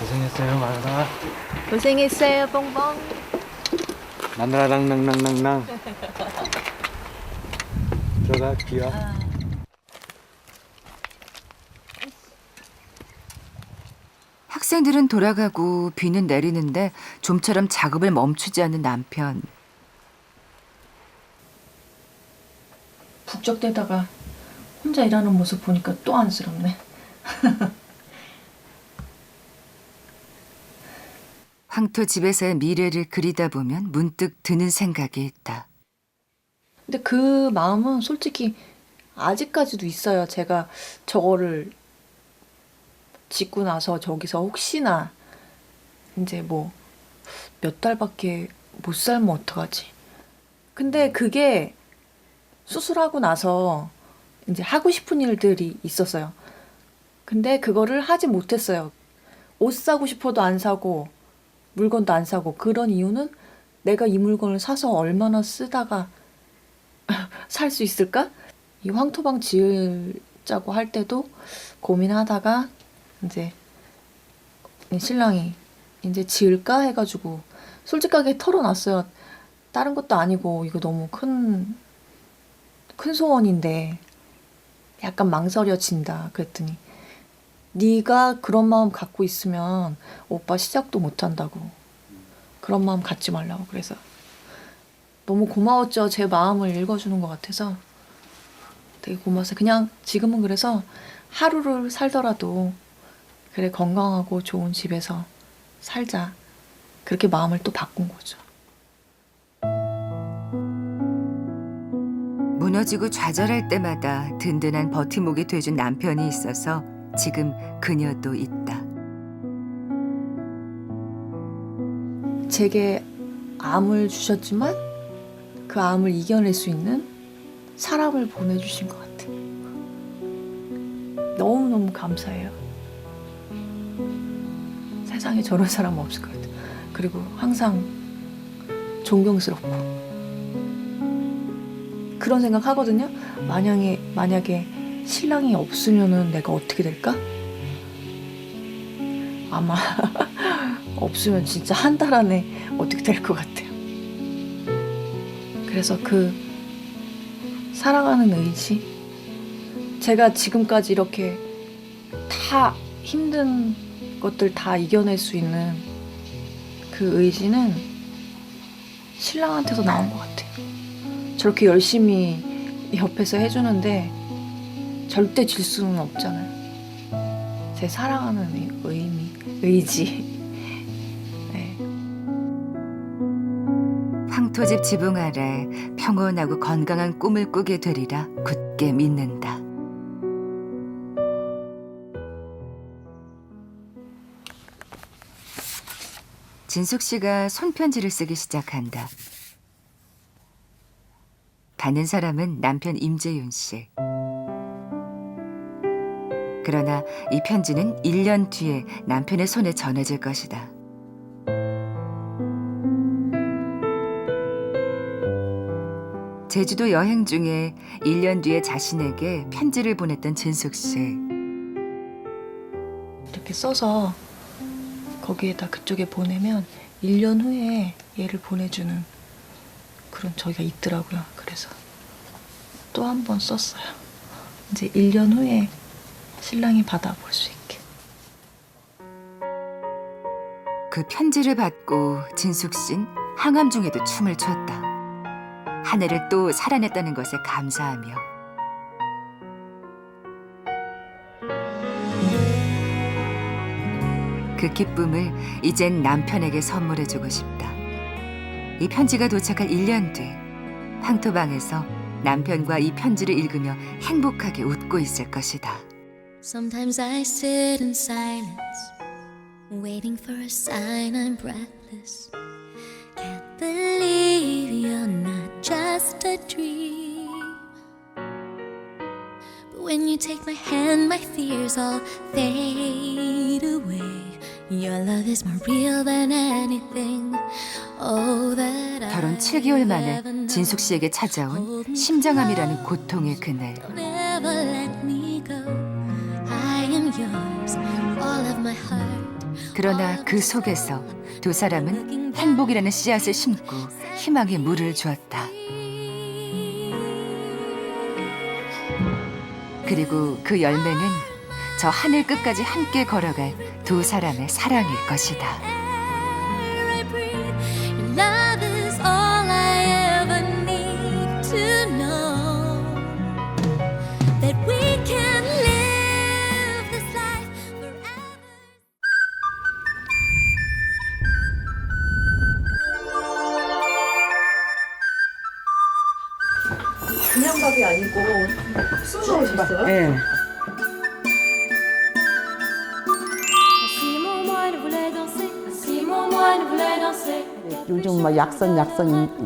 고생했어요, 마누라. 고생했어요 뻥뻥. 마누라랑랑랑랑랑. 들어가 귀여. 학생들은 돌아가고 비는 내리는데 좀처럼 작업을 멈추지 않는 남편. 북적대다가 혼자 일하는 모습 보니까 또 안쓰럽네. 황토집에서의 미래를 그리다 보면 문득 드는 생각이 있다. 근데 그 마음은 솔직히 아직까지도 있어요. 제가 저거를 짓고 나서 저기서 혹시나 이제 뭐 몇 달밖에 못 살면 어떡하지? 근데 그게 수술하고 나서 이제 하고 싶은 일들이 있었어요. 근데 그거를 하지 못했어요. 옷 사고 싶어도 안 사고 물건도 안 사고. 그런 이유는 내가 이 물건을 사서 얼마나 쓰다가 살 수 있을까? 이 황토방 지으자고 할 때도 고민하다가 이제 신랑이 이제 지을까 해가지고 솔직하게 털어놨어요. 다른 것도 아니고 이거 너무 큰 소원인데 약간 망설여진다. 그랬더니 네가 그런 마음 갖고 있으면 오빠 시작도 못한다고. 그런 마음 갖지 말라고. 그래서 너무 고마웠죠. 제 마음을 읽어주는 것 같아서 되게 고마워서 그냥 지금은 그래서 하루를 살더라도 그래 건강하고 좋은 집에서 살자. 그렇게 마음을 또 바꾼 거죠. 무너지고 좌절할 때마다 든든한 버팀목이 돼준 남편이 있어서 지금 그녀도 있다. 제게 암을 주셨지만 그 암을 이겨낼 수 있는 사람을 보내주신 것 같아요. 너무너무 감사해요. 세상에 저런 사람 없을 것 같아요. 그리고 항상 존경스럽고 그런 생각 하거든요. 만약에 신랑이 없으면은 내가 어떻게 될까? 아마 없으면 진짜 한 달 안에 어떻게 될 것 같아요. 그래서 그 사랑하는 의지, 제가 지금까지 이렇게 다 힘든 것들 다 이겨낼 수 있는 그 의지는 신랑한테서 나온 것 같아요. 저렇게 열심히 옆에서 해주는데 절대 질 수는 없잖아요. 제 사랑하는 의지. 네. 황토집 지붕 아래 평온하고 건강한 꿈을 꾸게 되리라 굳게 믿는다. 진숙 씨가 손편지를 쓰기 시작한다. 받는 사람은 남편 임재윤 씨. 그러나 이 편지는 1년 뒤에 남편의 손에 전해질 것이다. 제주도 여행 중에 1년 뒤에 자신에게 편지를 보냈던 진숙 씨. 이렇게 써서 거기에다 그쪽에 보내면 1년 후에 얘를 보내주는 그런 저기가 있더라고요. 그래서 또 한 번 썼어요. 이제 1년 후에 신랑이 받아볼 수 있게. 그 편지를 받고 진숙 씨는 항암 중에도 춤을 췄다. 한 해를 또 살아냈다는 것에 감사하며 그 기쁨을 이젠 남편에게 선물해주고 싶다. 이 편지가 도착할 1년 뒤 황토방에서 남편과 이 편지를 읽으며 행복하게 웃고 있을 것이다. Sometimes I sit in silence, waiting for a sign I'm breathless. Can't believe you're not just a dream. But when you take my hand, my fears all fade away. Your love is more real than anything. Oh, that 결혼 7개월 만에 진숙 씨에게 찾아온 심장암이라는 고통의 그늘. Don't ever let me go. I am yours, all of my heart. 그러나 그 속에서 두 사람은 행복이라는 씨앗을 심고 희망의 물을 주었다. 그리고 그 열매는 저 하늘 끝까지 함께 걸어갈 두 사람의 사랑일 것이다. I breathe. Your love is all I ever need to know. That we can live this life forever. 그냥 밥이 아니고 숨 넣으셨어요? 네. Si mon moine voulait danser, si mon moine voulait danser. 요즘 막 약선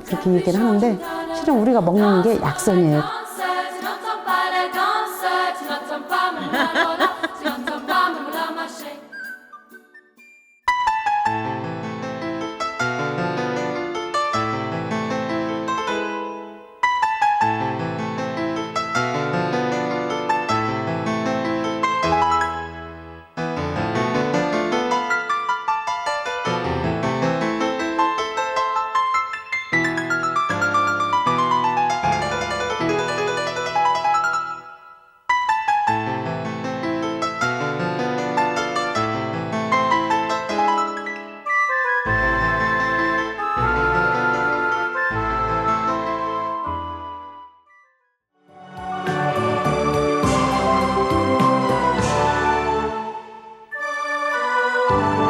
그렇게 얘기를 하는데 실은 우리가 먹는 게 약선이에요. Tu n'entends pas la danse, tu n'entends pas mon moine, tu n'entends pas mon moulin marcher. 아